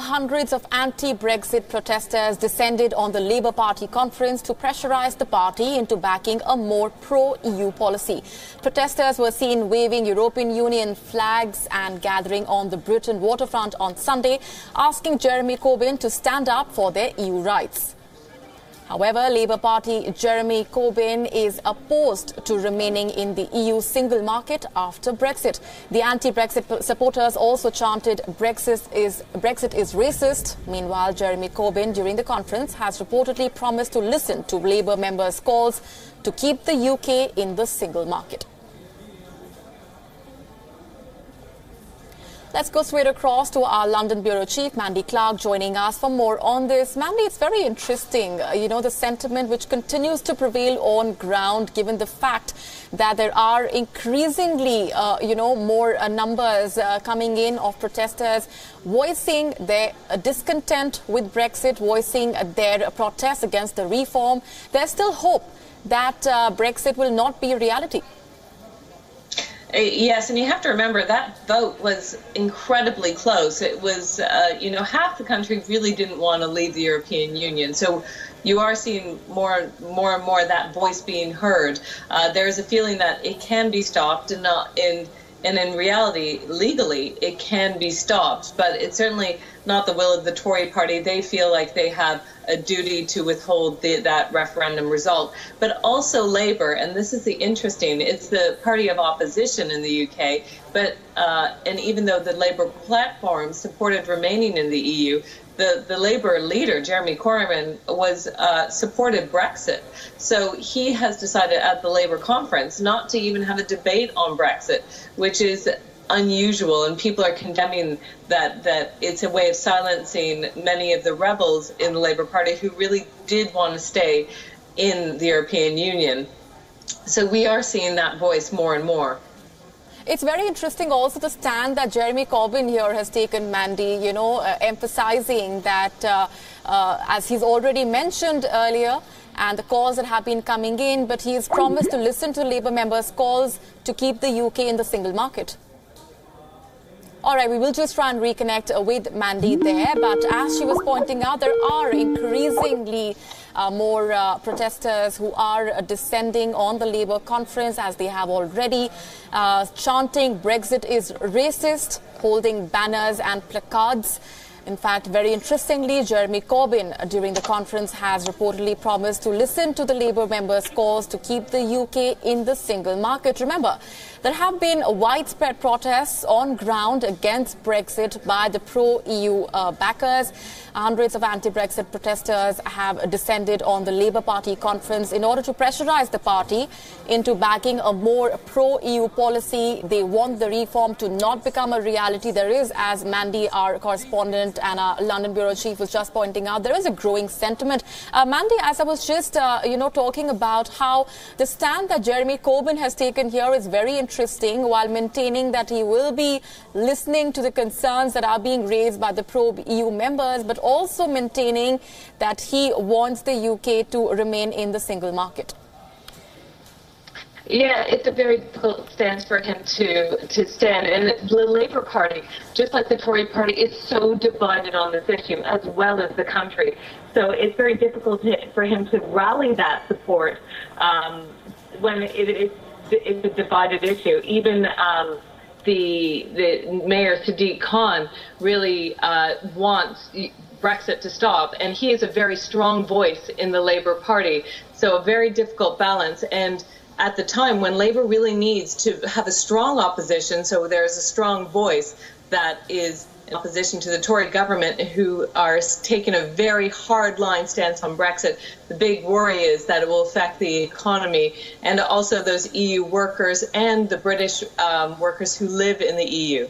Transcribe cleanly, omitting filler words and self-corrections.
Hundreds of anti-Brexit protesters descended on the Labour Party conference to pressurize the party into backing a more pro-EU policy. Protesters were seen waving European Union flags and gathering on the Britain waterfront on Sunday, asking Jeremy Corbyn to stand up for their EU rights. However, Labour Party Jeremy Corbyn is opposed to remaining in the EU single market after Brexit. The anti-Brexit supporters also chanted Brexit is racist. Meanwhile, Jeremy Corbyn during the conference has reportedly promised to listen to Labour members' calls to keep the UK in the single market. Let's go straight across to our London Bureau Chief, Mandy Clark, joining us for more on this. Mandy, it's very interesting, the sentiment which continues to prevail on ground, given the fact that there are increasingly, more numbers coming in of protesters voicing their discontent with Brexit, voicing their protest against the reform. There's still hope that Brexit will not be a reality. Yes, and you have to remember that vote was incredibly close. It was, half the country really didn't want to leave the European Union. So you are seeing more and more that voice being heard. There's a feeling that it can be stopped, and in reality, legally, it can be stopped. But it's certainly not the will of the Tory party. They feel like they have a duty to withhold that referendum result. But also Labour, and this is the interesting, it's the party of opposition in the UK, but and even though the Labour platform supported remaining in the EU, the Labour leader, Jeremy Corbyn, supported Brexit. So he has decided at the Labour conference not to even have a debate on Brexit, which is unusual, and people are condemning that it's a way of silencing many of the rebels in the Labour Party who really did want to stay in the European Union. So we are seeing that voice more and more. It's very interesting also the stand that Jeremy Corbyn here has taken, Mandy, emphasizing that, as he's already mentioned earlier, and the calls that have been coming in, but he's promised to listen to Labour members' calls to keep the UK in the single market. All right, we will just try and reconnect with Mandy there. But as she was pointing out, there are increasingly more protesters who are descending on the Labour conference, as they have already, chanting Brexit is racist, holding banners and placards. In fact, very interestingly, Jeremy Corbyn during the conference has reportedly promised to listen to the Labour members' calls to keep the UK in the single market. Remember, there have been widespread protests on ground against Brexit by the pro-EU backers. Hundreds of anti-Brexit protesters have descended on the Labour Party conference in order to pressurize the party into backing a more pro-EU policy. They want the reform to not become a reality. There is, as Mandy, our correspondent and our London Bureau Chief, was just pointing out, there is a growing sentiment. Mandy, as I was just, talking about how the stand that Jeremy Corbyn has taken here is very interesting, while maintaining that he will be listening to the concerns that are being raised by the pro-EU members, but also maintaining that he wants the UK to remain in the single market. Yeah, it's a very difficult stance for him to stand. And the Labour Party, just like the Tory party, is so divided on this issue, as well as the country. So it's very difficult for him to rally that support when it's a divided issue. Even the Mayor Sadiq Khan really wants Brexit to stop, and he is a very strong voice in the Labour Party. So a very difficult balance. And at the time when Labour really needs to have a strong opposition, so there's a strong voice that is in opposition to the Tory government, who are taking a very hard-line stance on Brexit. The big worry is that it will affect the economy and also those EU workers and the British workers who live in the EU.